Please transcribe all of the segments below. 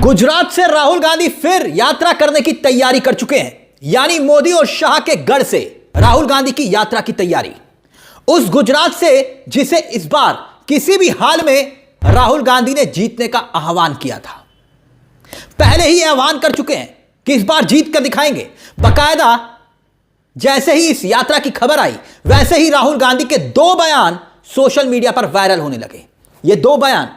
गुजरात से राहुल गांधी फिर यात्रा करने की तैयारी कर चुके हैं। यानी मोदी और शाह के गढ़ से राहुल गांधी की यात्रा की तैयारी, उस गुजरात से जिसे इस बार किसी भी हाल में राहुल गांधी ने जीतने का आह्वान किया था। पहले ही आह्वान कर चुके हैं कि इस बार जीत कर दिखाएंगे। बकायदा जैसे ही इस यात्रा की खबर आई, वैसे ही राहुल गांधी के दो बयान सोशल मीडिया पर वायरल होने लगे। ये दो बयान,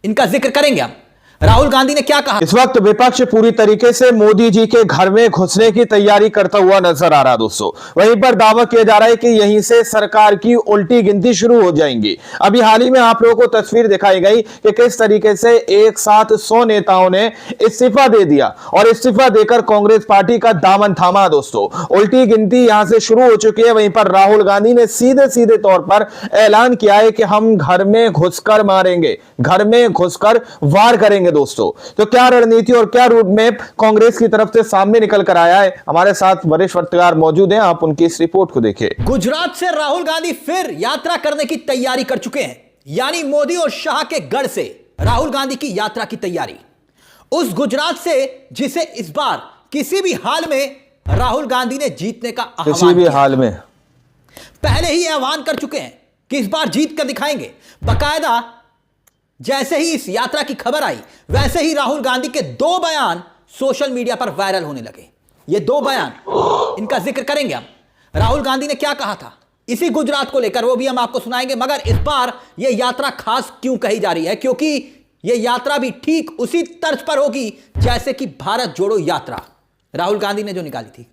इनका जिक्र करेंगे हम। राहुल गांधी ने क्या कहा? इस वक्त विपक्ष पूरी तरीके से मोदी जी के घर में घुसने की तैयारी करता हुआ नजर आ रहा है दोस्तों। वहीं पर दावा किया जा रहा है कि यहीं से सरकार की उल्टी गिनती शुरू हो जाएंगी। अभी हाल ही में आप लोगों को तस्वीर दिखाई गई कि किस तरीके से एक साथ 100 नेताओं ने इस्तीफा दे दिया और इस्तीफा देकर कांग्रेस पार्टी का दामन थामा दोस्तों। उल्टी गिनती यहां से शुरू हो चुकी है। वहीं पर राहुल गांधी ने सीधे सीधे तौर पर ऐलान किया है कि हम घर में घुसकर मारेंगे, घर में घुसकर वार करेंगे दोस्तों। तो क्या रणनीति और क्या रूट मैप कांग्रेस की तरफ से सामने निकल कर आया है? हमारे साथ वरिष्ठ पत्रकार मौजूद हैं, आप उनकी इस रिपोर्ट को देखिए। गुजरात से राहुल गांधी फिर यात्रा करने की तैयारी कर चुके हैं। यानी मोदी और शाह के गढ़ से राहुल गांधी की यात्रा की तैयारी, उस गुजरात से जिसे इस बार किसी भी हाल में राहुल गांधी ने जीतने का आह्वान किसी भी हाल में पहले ही आह्वान कर चुके हैं कि इस बार जीत कर दिखाएंगे। बकायदा जैसे ही इस यात्रा की खबर आई, वैसे ही राहुल गांधी के दो बयान सोशल मीडिया पर वायरल होने लगे। ये दो बयान, इनका जिक्र करेंगे हम। राहुल गांधी ने क्या कहा था इसी गुजरात को लेकर, वो भी हम आपको सुनाएंगे। मगर इस बार यह यात्रा खास क्यों कही जा रही है? क्योंकि यह यात्रा भी ठीक उसी तर्ज पर होगी जैसे कि भारत जोड़ो यात्रा राहुल गांधी ने जो निकाली थी,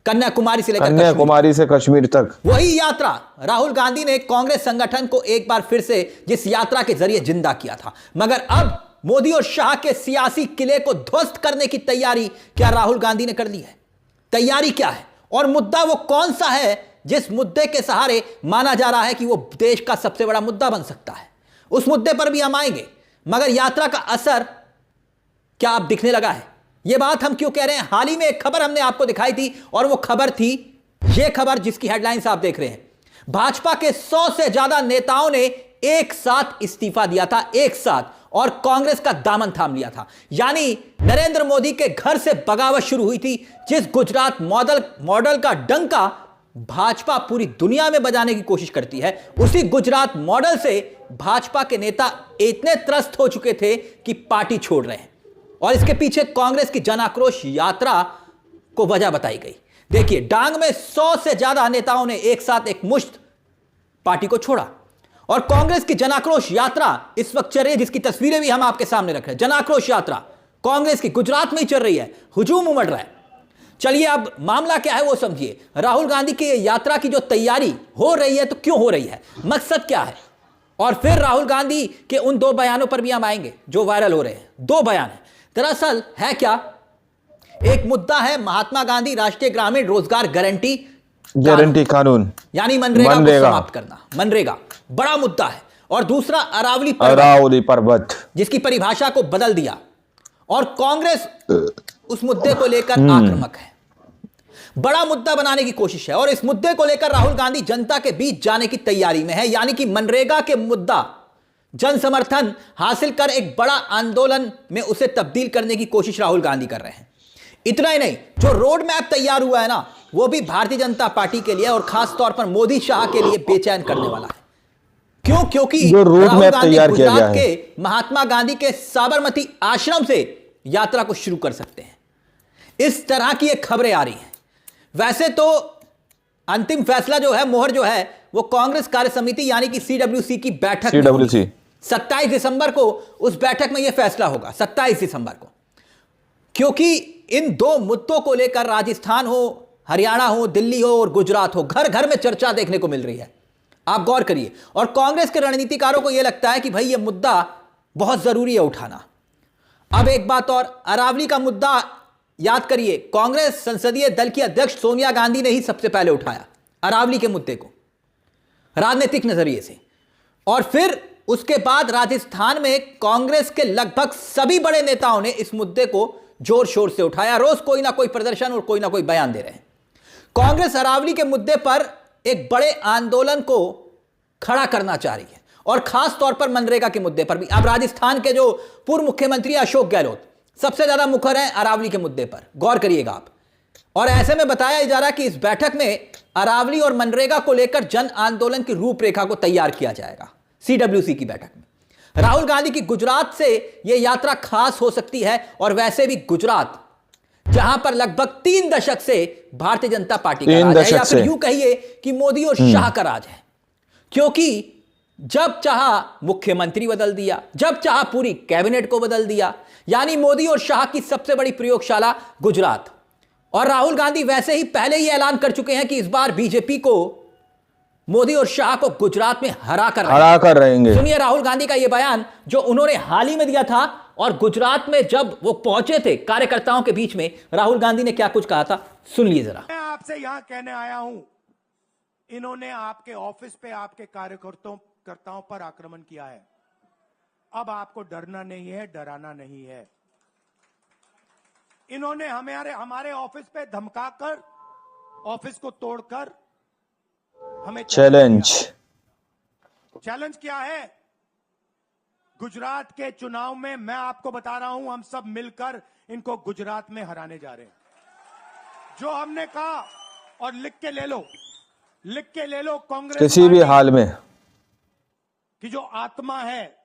कन्याकुमारी से लेकर कन्याकुमारी से कश्मीर तक। वही यात्रा राहुल गांधी ने कांग्रेस संगठन को एक बार फिर से जिस यात्रा के जरिए जिंदा किया था। मगर अब मोदी और शाह के सियासी किले को ध्वस्त करने की तैयारी क्या राहुल गांधी ने कर ली है? तैयारी क्या है और मुद्दा वो कौन सा है जिस मुद्दे के सहारे माना जा रहा है कि वो देश का सबसे बड़ा मुद्दा बन सकता है? उस मुद्दे पर भी हम आएंगे। मगर यात्रा का असर क्या अब दिखने लगा है? यह बात हम क्यों कह रहे हैं? हाल ही में एक खबर हमने आपको दिखाई थी और वो खबर थी, यह खबर जिसकी हेडलाइंस आप देख रहे हैं। भाजपा के 100 से ज्यादा नेताओं ने एक साथ इस्तीफा दिया था, एक साथ, और कांग्रेस का दामन थाम लिया था। यानी नरेंद्र मोदी के घर से बगावत शुरू हुई थी। जिस गुजरात मॉडल का डंका भाजपा पूरी दुनिया में बजाने की कोशिश करती है, उसी गुजरात मॉडल से भाजपा के नेता इतने त्रस्त हो चुके थे कि पार्टी छोड़ रहे हैं। और इसके पीछे कांग्रेस की जन आक्रोश यात्रा को वजह बताई गई। देखिए, डांग में 100 से ज्यादा नेताओं ने एक साथ एक मुश्त पार्टी को छोड़ा और कांग्रेस की जन आक्रोश यात्रा इस वक्त चल रही है, जिसकी तस्वीरें भी हम आपके सामने रख रहे हैं। जन आक्रोश यात्रा कांग्रेस की गुजरात में ही चल रही है, हुजूम उमड़ रहा है। चलिए, अब मामला क्या है वो समझिए। राहुल गांधी की यात्रा की जो तैयारी हो रही है, तो क्यों हो रही है, मकसद क्या है? और फिर राहुल गांधी के उन दो बयानों पर भी हम आएंगे जो वायरल हो रहे हैं। दो बयान है, दरअसल है क्या? एक मुद्दा है महात्मा गांधी राष्ट्रीय ग्रामीण रोजगार गारंटी कानून, यानी मनरेगा को समाप्त करना। मनरेगा बड़ा मुद्दा है। और दूसरा अरावली पर्वत, जिसकी परिभाषा को बदल दिया। और कांग्रेस उस मुद्दे को लेकर आक्रामक है, बड़ा मुद्दा बनाने की कोशिश है। और इस मुद्दे को लेकर राहुल गांधी जनता के बीच जाने की तैयारी में है। यानी कि मनरेगा के मुद्दा जन समर्थन हासिल कर एक बड़ा आंदोलन में उसे तब्दील करने की कोशिश राहुल गांधी कर रहे हैं। इतना ही नहीं, जो रोड मैप तैयार हुआ है ना, वो भी भारतीय जनता पार्टी के लिए और खास तौर पर मोदी शाह के लिए बेचैन करने वाला है। क्यों? क्योंकि राहुल गांधी गुजरात के महात्मा गांधी के साबरमती आश्रम से यात्रा को शुरू कर सकते हैं। इस तरह की एक खबरें आ रही हैं। वैसे तो अंतिम फैसला जो है, मोहर जो है, वो कांग्रेस कार्य समिति यानी कि CWC की बैठक में होगी। 27 दिसंबर को उस बैठक में यह फैसला होगा, 27 दिसंबर को। क्योंकि इन दो मुद्दों को लेकर राजस्थान हो, हरियाणा हो, दिल्ली हो और गुजरात हो, घर घर में चर्चा देखने को मिल रही है। आप गौर करिए। और कांग्रेस के रणनीतिकारों को यह लगता है कि भाई यह मुद्दा बहुत जरूरी है उठाना। अब एक बात और, अरावली का मुद्दा याद करिए, कांग्रेस संसदीय दल की अध्यक्ष सोनिया गांधी ने ही सबसे पहले उठाया अरावली के मुद्दे को राजनीतिक नजरिए से। और फिर उसके बाद राजस्थान में कांग्रेस के लगभग सभी बड़े नेताओं ने इस मुद्दे को जोर शोर से उठाया। रोज कोई ना कोई प्रदर्शन और कोई ना कोई बयान दे रहे हैं। कांग्रेस अरावली के मुद्दे पर एक बड़े आंदोलन को खड़ा करना चाह रही है और खास तौर पर मनरेगा के मुद्दे पर भी। अब राजस्थान के जो पूर्व मुख्यमंत्री अशोक गहलोत, सबसे ज्यादा मुखर हैं अरावली के मुद्दे पर, गौर करिएगा आप। और ऐसे में बताया जा रहा है कि इस बैठक में अरावली और मनरेगा को लेकर जन आंदोलन की रूपरेखा को तैयार किया जाएगा। सीडब्ल्यूसी की बैठक में राहुल गांधी की गुजरात से यह यात्रा खास हो सकती है, और वैसे भी गुजरात जहां पर लगभग 3 दशक से भारतीय जनता पार्टी का राज है, या फिर यूं कहिए कि मोदी और शाह का राज है, क्योंकि जब चाहा मुख्यमंत्री बदल दिया, जब चाहा पूरी कैबिनेट को बदल दिया। यानी मोदी और शाह की सबसे बड़ी प्रयोगशाला गुजरात। और राहुल गांधी वैसे ही पहले ही ऐलान कर चुके हैं कि इस बार बीजेपी को, मोदी और शाह को गुजरात में हरा कर रहेंगे। सुनिए राहुल गांधी का यह बयान जो उन्होंने हाल ही में दिया था, और गुजरात में जब वो पहुंचे थे कार्यकर्ताओं के बीच में, राहुल गांधी ने क्या कुछ कहा था, सुन लीजिए जरा। मैं आपसे यहां कहने आया हूं, इन्होंने आपके ऑफिस पे आपके कार्यकर्ताओं पर आक्रमण किया है। अब आपको डरना नहीं है, डराना नहीं है। इन्होंने हमारे ऑफिस पे धमकाकर, ऑफिस को तोड़कर हमें चैलेंज किया है। गुजरात के चुनाव में मैं आपको बता रहा हूं, हम सब मिलकर इनको गुजरात में हराने जा रहे हैं। जो हमने कहा, और लिख के ले लो कांग्रेस किसी भी हाल में कि जो आत्मा है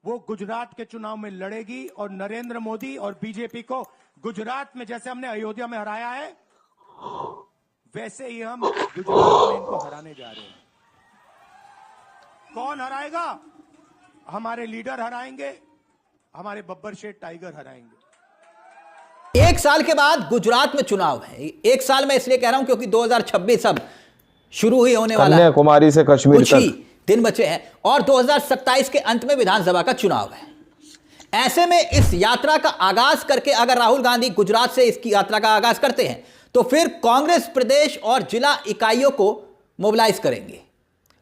वो गुजरात के चुनाव में लड़ेगी, और नरेंद्र मोदी और बीजेपी को गुजरात में, जैसे हमने अयोध्या में हराया है, वैसे ही हम गुजरात में इनको हराने जा रहे हैं। कौन हराएगा? हमारे लीडर हराएंगे, हमारे बब्बर शेठ टाइगर हराएंगे। 1 साल के बाद गुजरात में चुनाव है। 1 साल में इसलिए कह रहा हूं क्योंकि 2026 अब शुरू ही होने वाला है, कन्याकुमारी से कश्मीर कुछ ही दिन बचे हैं, और 2027 के अंत में विधानसभा का चुनाव है। ऐसे में इस यात्रा का आगाज करके अगर राहुल गांधी गुजरात से इसकी यात्रा का आगाज करते हैं, तो फिर कांग्रेस प्रदेश और जिला इकाइयों को मोबिलाइज करेंगे।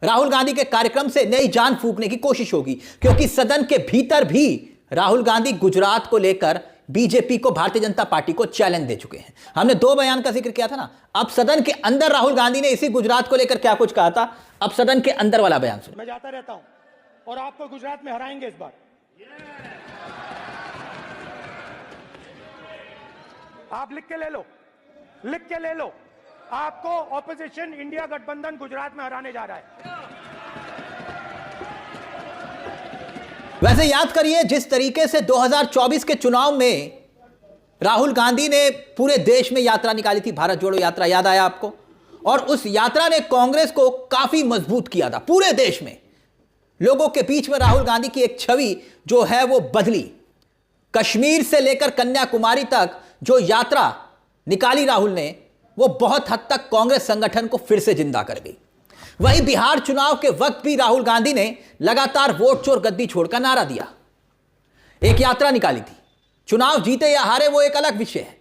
राहुल गांधी के कार्यक्रम से नई जान फूंकने की कोशिश होगी, क्योंकि सदन के भीतर भी राहुल गांधी गुजरात को लेकर बीजेपी को, भारतीय जनता पार्टी को चैलेंज दे चुके हैं। हमने 2 बयान का जिक्र किया था ना। अब सदन के अंदर राहुल गांधी ने इसी गुजरात को लेकर क्या कुछ कहा था, अब सदन के अंदर वाला बयान सुनिए। मैं जाता रहता हूं और आपको गुजरात में हराएंगे इस बार। आप लिख के ले लो, आपको ऑपोजिशन इंडिया गठबंधन गुजरात में हराने जा रहा है। वैसे याद करिए जिस तरीके से 2024 के चुनाव में राहुल गांधी ने पूरे देश में यात्रा निकाली थी, भारत जोड़ो यात्रा, याद आया आपको? और उस यात्रा ने कांग्रेस को काफी मजबूत किया था। पूरे देश में लोगों के बीच में राहुल गांधी की एक छवि जो है वो बदली। कश्मीर से लेकर कन्याकुमारी तक जो यात्रा निकाली राहुल ने, वो बहुत हद तक कांग्रेस संगठन को फिर से जिंदा कर गई। वहीं बिहार चुनाव के वक्त भी राहुल गांधी ने लगातार वोट चोर गद्दी छोड़ का नारा दिया, एक यात्रा निकाली थी। चुनाव जीते या हारे वो एक अलग विषय है।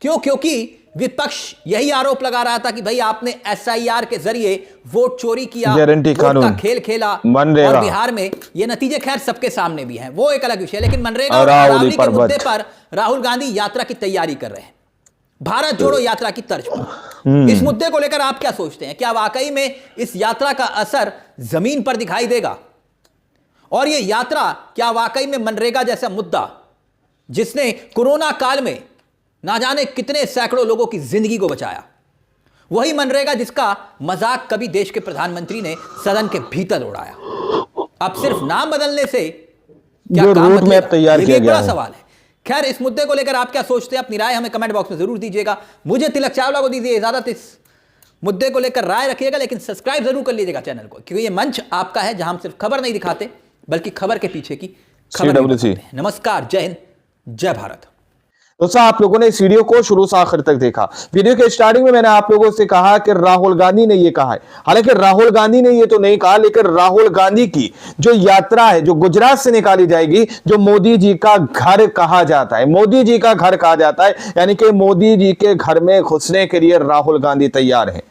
क्यों? क्योंकि विपक्ष यही आरोप लगा रहा था कि भाई आपने एसआईआर के जरिए वोट चोरी किया, गारंटी कानून का खेल खेला, मनरेगा, और बिहार में ये नतीजे खैर सबके सामने भी हैं, वो एक अलग विषय है। लेकिन मनरेगा और अरावली के मुद्दे पर राहुल गांधी यात्रा की तैयारी कर रहे हैं, भारत जोड़ो यात्रा की तर्ज पर। इस मुद्दे को लेकर आप क्या सोचते हैं? क्या वाकई में इस यात्रा का असर जमीन पर दिखाई देगा? और यह यात्रा क्या वाकई में मनरेगा जैसा मुद्दा, जिसने कोरोना काल में ना जाने कितने सैकड़ों लोगों की जिंदगी को बचाया, वही मनरेगा जिसका मजाक कभी देश के प्रधानमंत्री ने सदन के भीतर उड़ाया, अब सिर्फ नाम बदलने से क्या काम बदलेगा? तैयार किया गया सवाल है। खैर, इस मुद्दे को लेकर आप क्या सोचते हैं? अपनी राय हमें कमेंट बॉक्स में जरूर दीजिएगा। मुझे तिलक चावला को दीजिए इजाजत। इस मुद्दे को लेकर राय रखिएगा, लेकिन सब्सक्राइब जरूर कर लीजिएगा चैनल को, क्योंकि ये मंच आपका है जहां हम सिर्फ खबर नहीं दिखाते बल्कि खबर के पीछे की खबर दिखाते हैं। नमस्कार, जय हिंद, जय भारत। दोस्तों, आप लोगों ने इस वीडियो को शुरू से आखिर तक देखा। वीडियो के स्टार्टिंग में मैंने आप लोगों से कहा कि राहुल गांधी ने ये कहा है। हालांकि राहुल गांधी ने ये तो नहीं कहा, लेकिन राहुल गांधी की जो यात्रा है, जो गुजरात से निकाली जाएगी, जो मोदी जी का घर कहा जाता है, मोदी जी का घर कहा जाता है, यानी कि मोदी जी के घर में घुसने के लिए राहुल गांधी तैयार है।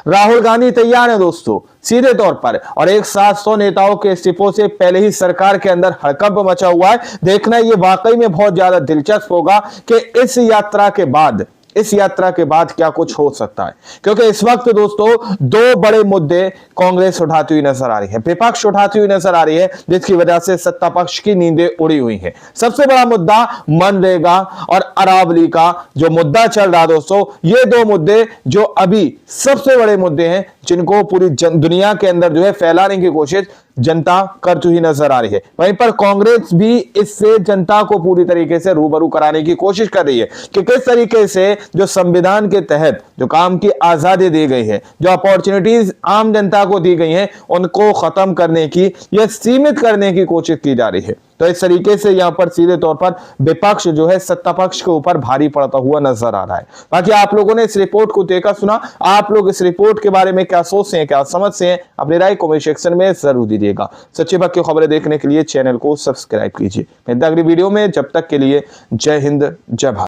राहुल गांधी तैयार है दोस्तों, सीधे तौर पर। और एक 700 नेताओं के इस्तीफों से पहले ही सरकार के अंदर हड़कंप मचा हुआ है। देखना ये वाकई में बहुत ज्यादा दिलचस्प होगा कि इस यात्रा के बाद इस यात्रा के बाद क्या कुछ हो सकता है, क्योंकि इस वक्त दोस्तों दो बड़े मुद्दे कांग्रेस उठाती हुई नजर आ रही है, विपक्ष उठाती हुई नजर आ रही है, जिसकी वजह से सत्ता पक्ष की नींदें उड़ी हुई है। सबसे बड़ा मुद्दा मनरेगा और अरावली का जो मुद्दा चल रहा दोस्तों, ये दो मुद्दे जो अभी सबसे बड़े मुद्दे हैं, जिनको पूरी दुनिया के अंदर जो है फैलाने की कोशिश जनता करती हुई नजर आ रही है। वहीं पर कांग्रेस भी इससे जनता को पूरी तरीके से रूबरू कराने की कोशिश कर रही है कि किस तरीके से जो संविधान के तहत जो काम की आजादी दी गई है, जो अपॉर्चुनिटीज आम जनता को दी गई हैं, उनको खत्म करने की या सीमित करने की कोशिश की जा रही है। तो इस तरीके से यहां पर सीधे तौर पर विपक्ष जो है सत्ता पक्ष के ऊपर भारी पड़ता हुआ नजर आ रहा है। बाकी आप लोगों ने इस रिपोर्ट को देखा सुना, आप लोग इस रिपोर्ट के बारे में क्या सोचते हैं, क्या समझते हैं, अपनी राय कमेंट सेक्शन में जरूर दीजिएगा। सच्चे वक्त की खबरें देखने के लिए चैनल को सब्सक्राइब कीजिए। मिलते हैं अगली वीडियो में, जब तक के लिए जय हिंद जय भारत।